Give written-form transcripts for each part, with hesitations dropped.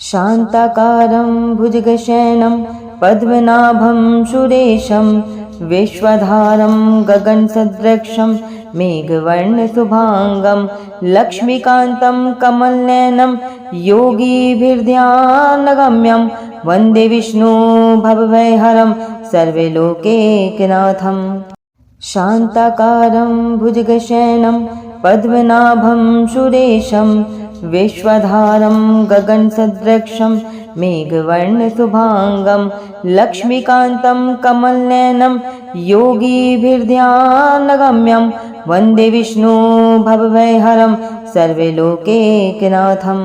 शान्ताकारं भुजगशयनं पद्मनाभं सुरेशं विश्वधारं गगनसदृशं मेघवर्णशुभांगं लक्ष्मीकान्तं कमलनयनं योगिभिर्ध्यानगम्यं वन्दे विष्णु भवभयहरं सर्वलोकैकनाथम्। शान्ताकारं भुजगशयनं पद्मनाभं सुरेशं विश्वधारं गगनसदृशं मेघवर्णशुभांगं लक्ष्मीकान्तं कमलनयनं योगिभिर्ध्यानगम्यं वन्दे विष्णु भवभयहरं सर्वलोकैकनाथम्।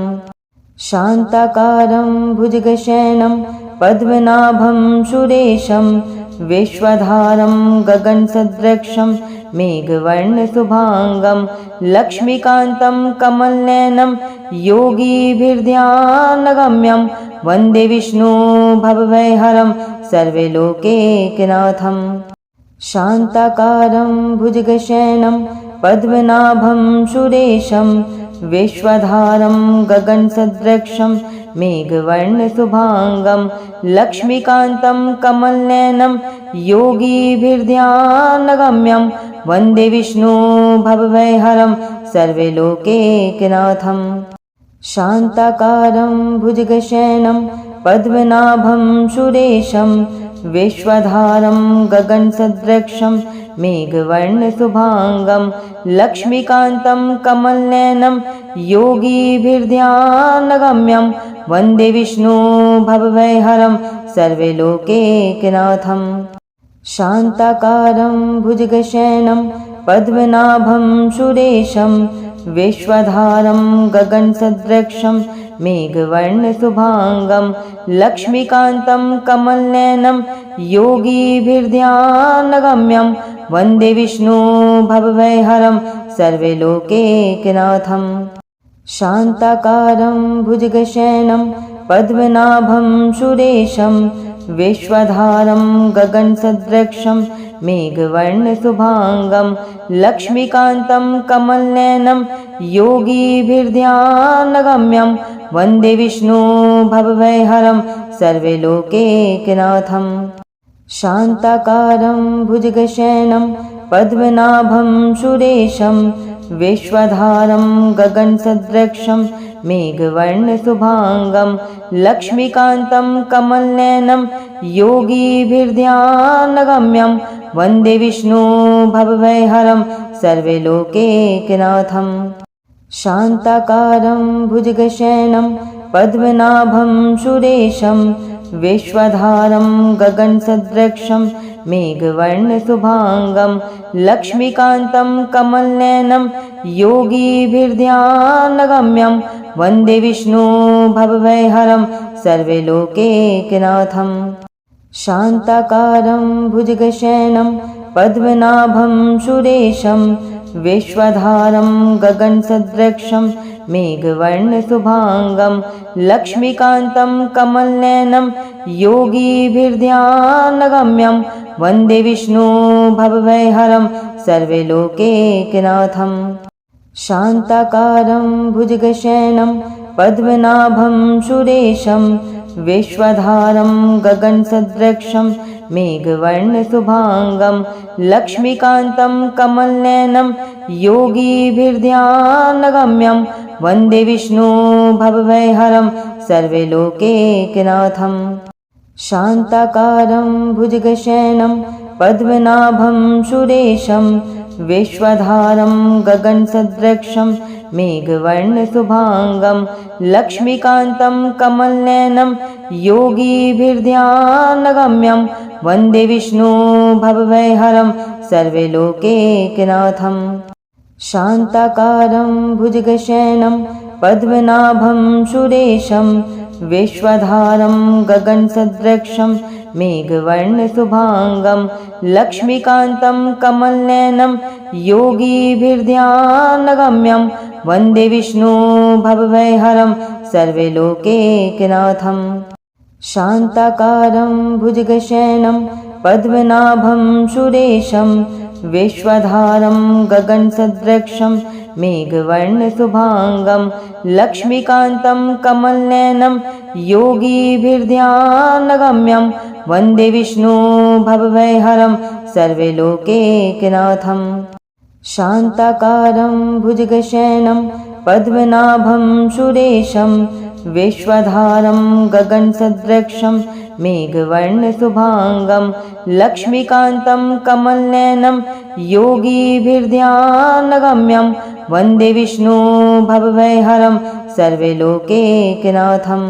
शान्ताकारं भुजगशयनं पद्मनाभं सुरेशं विश्वधारं गगनसदृशं मेघवर्णशुभांगं लक्ष्मीकान्तं कमलनयनं योगिभिर्ध्यानगम्यं वन्दे विष्णु भवभयहरं सर्वलोकैकनाथम्। शान्ताकारं भुजगशयनं पद्मनाभं सुरेशं विश्वधारं गगनसदृशं मेघवर्णशुभांगं लक्ष्मीकान्तं कमलनयनं योगिभिर्ध्यानगम्यं वन्दे विष्णु भवभयहरं सर्वलोकैकनाथम्। शान्ताकारं भुजगशयनं पद्मनाभं सुरेशं विश्वधारं गगनसदृशं मेघवर्णशुभांगं लक्ष्मीकान्तं कमलनयनं योगिभिर्ध्यानगम्यं वन्दे विष्णु भवभयहरं सर्वलोकैकनाथम्। शान्ताकारं भुजगशयनं पद्मनाभं सुरेशं विश्वधारं गगनसदृशं मेघवर्णशुभांगं लक्ष्मीकान्तं कमलनयनं योगिभिर्ध्यानगम्यं वन्दे विष्णु भवभयहरं सर्वलोकैकनाथम्। शान्ताकारं भुजगशयनं पद्मनाभं सुरेशं विश्वधारं गगनसदृशं मेघवर्णशुभांगं लक्ष्मीकान्तं कमलनयनं योगिभिर्ध्यानगम्यं वन्दे विष्णु भवभयहरं सर्वलोकैकनाथम्। शान्ताकारं भुजगशयनं पद्मनाभं सुरेशं विश्वधारं गगनसदृशं मेघवर्णशुभांगं लक्ष्मीकान्तं कमलनयनं योगिभिर्ध्यानगम्यं वन्दे विष्णु भवभयहरं सर्वलोकैकनाथम्। शान्ताकारं भुजगशयनं पद्मनाभं सुरेशं विश्वधारं गगनसदृशं मेघवर्णशुभांगं लक्ष्मीकान्तं कमलनयनं योगिभिर्ध्यानगम्यं वन्दे विष्णु भवभयहरं सर्वलोकैकनाथम्। शान्ताकारं भुजगशयनं पद्मनाभं सुरेशं विश्वधारं गगनसदृशं मेघवर्णशुभांगं लक्ष्मीकान्तं कमलनयनं योगिभिर्ध्यानगम्यं वन्दे विष्णु भवभयहरं सर्वलोकैकनाथम्। शान्ताकारं भुजगशयनं पद्मनाभं सुरेशं विश्वधारं गगनसदृशं मेघवर्णशुभांगं लक्ष्मीकान्तं कमलनयनं योगिभिर्ध्यानगम्यं वन्दे विष्णु भवभयहरं सर्वलोकैकनाथम्। शान्ताकारं भुजगशयनं पद्मनाभं सुरेशं विश्वधारं गगनसदृशं मेघवर्णशुभांगं लक्ष्मीकान्तं कमलनयनं योगिभिर्ध्यानगम्यं वन्दे विष्णु भवभयहरं सर्वलोकैकनाथम्। शान्ताकारं भुजगशयनं पद्मनाभं सुरेशं विश्वधारं गगनसदृशं मेघवर्णशुभांगं लक्ष्मीकान्तं कमलनयनं योगिभिर्ध्यानगम्यं वन्दे विष्णु भवभयहरं सर्वलोकैकनाथम्। शान्ताकारं भुजगशयनं पद्मनाभं सुरेशं विश्वधारं गगनसदृशं मेघवर्णशुभाङ्गं लक्ष्मीकान्तं कमलनयनं योगिभिर्ध्यानगम्यं वन्दे विष्णु भवभयहरं सर्वलोकैकनाथम् शान्ताकारं भुजगशयनं पद्मनाभं सुरेशं विश्वधारं गगनसदृशं मेघवर्णशुभाङ्गं लक्ष्मीकान्तं कमलनयनं योगिभिर्ध्यानगम्यं वन्दे विष्णु भवभयहरं सर्वलोकैकनाथम्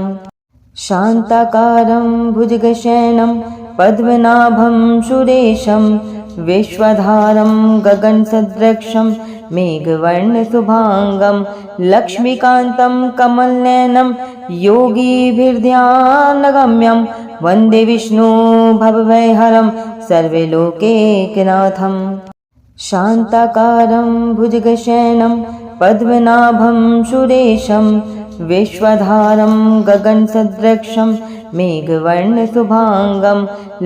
शान्ताकारं भुजगशयनं पद्मनाभं सुरेशं विश्वधारं गगनसदृशं मेघवर्णशुभाङ्गं लक्ष्मीकान्तं कमलनयनं योगिभिर्ध्यानगम्यं वन्दे विष्णु भवभयहरं सर्वलोकैकनाथम् शान्ताकारं भुजगशयनं पद्मनाभं सुरेशं विश्वधारं गगनसदृशं मेघवर्णशुभाङ्गं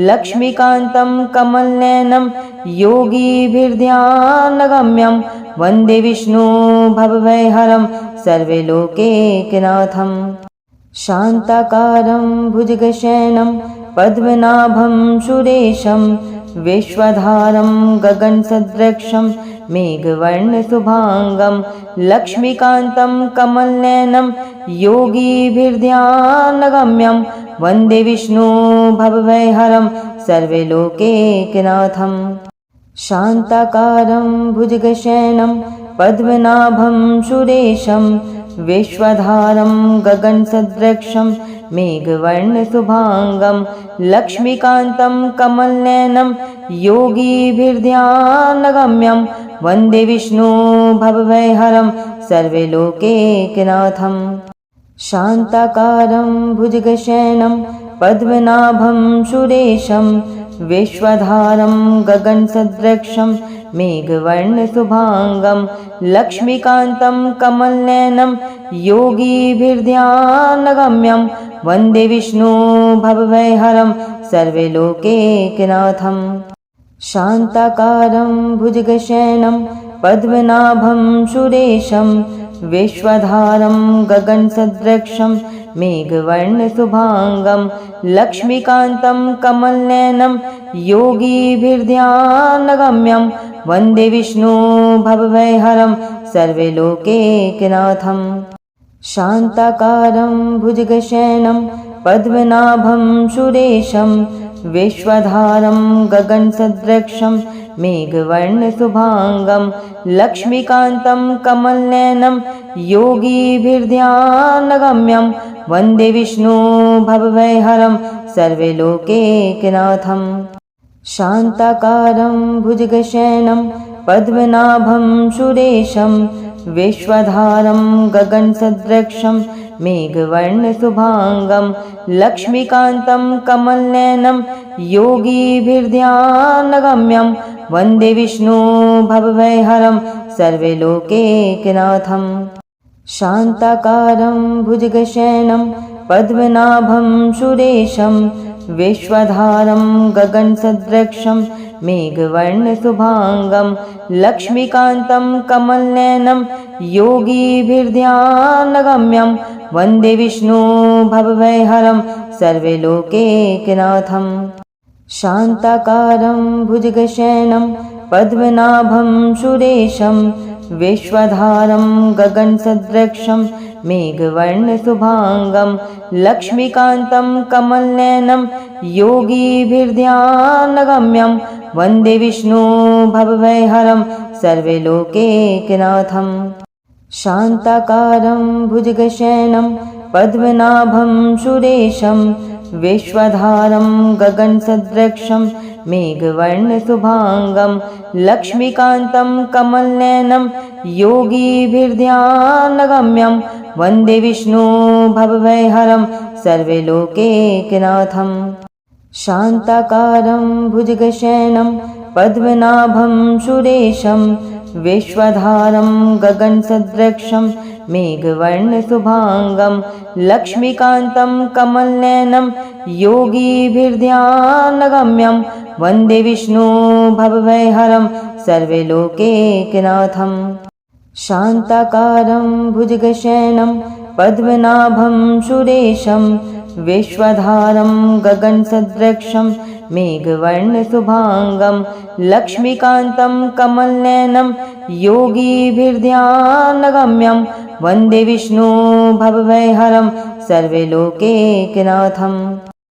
लक्ष्मीकान्तं कमलनयनं योगिभिर्ध्यानगम्यं वन्दे विष्णु भवभयहरं सर्वलोकैकनाथम् शान्ताकारं भुजगशयनं पद्मनाभं सुरेशं विश्वधारं गगनसदृशं मेघवर्णशुभाङ्गं लक्ष्मीकान्तं कमलनयनं योगिभिर्ध्यानगम्यं वन्दे विष्णु भवभयहरं सर्वलोकैकनाथम् शान्ताकारं भुजगशयनं पद्मनाभं सुरेशं विश्वधारं गगनसदृशं मेघवर्णशुभाङ्गं लक्ष्मीकान्तं कमलनयनं योगिभिर्ध्यानगम्यं वन्दे विष्णु भवभयहरं सर्वलोकैकनाथम् शान्ताकारं भुजगशयनं पद्मनाभं सुरेशं विश्वधारं गगनसदृशं मेघवर्णशुभाङ्गं लक्ष्मीकान्तं कमलनयनं योगिभिर्ध्यानगम्यं वन्दे विष्णु भवभयहरं सर्वलोकैकनाथम् शान्ताकारं भुजगशयनं पद्मनाभं सुरेशं विश्वधारं गगनसदृशं मेघवर्णशुभाङ्गं लक्ष्मीकान्तं कमलनयनं योगिभिर्ध्यानगम्यं वन्दे विष्णु भवभयहरं सर्वलोकैकनाथम् शान्ताकारं भुजगशयनं पद्मनाभं सुरेशं विश्वधारं गगनसदृशं मेघवर्णशुभाङ्गं लक्ष्मीकान्तं कमलनयनं योगिभिर्ध्यानगम्यं वन्दे विष्णु भवभयहरं सर्वलोकैकनाथम् शान्ताकारं भुजगशयनं पद्मनाभं सुरेशं विश्वधारं गगनसदृशं मेघवर्णशुभाङ्गं लक्ष्मीकान्तं कमलनयनं योगिभिर्ध्यानगम्यं वन्दे विष्णु भवभयहरं सर्वलोकैकनाथम् शान्ताकारं भुजगशयनं पद्मनाभं सुरेशं विश्वधारं गगनसदृशं मेघवर्णशुभाङ्गं लक्ष्मीकान्तं कमलनयनं योगिभिर्ध्यानगम्यं वन्दे विष्णु भवभयहरं सर्वलोकैकनाथम् शान्ताकारं भुजगशयनं पद्मनाभं सुरेशं विश्वधारं गगनसदृशं मेघवर्णशुभाङ्गं लक्ष्मीकान्तं कमलनयनं योगिभिर्ध्यानगम्यं वन्दे विष्णु भवभयहरं सर्वलोकैकनाथम् शान्ताकारं भुजगशयनं पद्मनाभं सुरेशं विश्वधारं गगनसदृशं मेघवर्णशुभाङ्गं लक्ष्मीकान्तं कमलनयनं योगिभिर्ध्यानगम्यं वन्दे विष्णु भवभयहरं सर्वलोकैकनाथम् शान्ताकारं भुजगशयनं पद्मनाभं सुरेशं विश्वधारं गगनसदृशं मेघवर्णशुभाङ्गं लक्ष्मीकान्तं कमलनयनं योगिभिर्ध्यानगम्यं वन्दे विष्णु भवभयहरं सर्वलोकैकनाथम् शान्ताकारं भुजगशयनं पद्मनाभं सुरेशं विश्वधारं गगनसदृशं मेघवर्णशुभाङ्गं लक्ष्मीकान्तं कमलनयनं योगिभिर्ध्यानगम्यं वन्दे विष्णु भवभयहरं सर्वलोकैकनाथम्।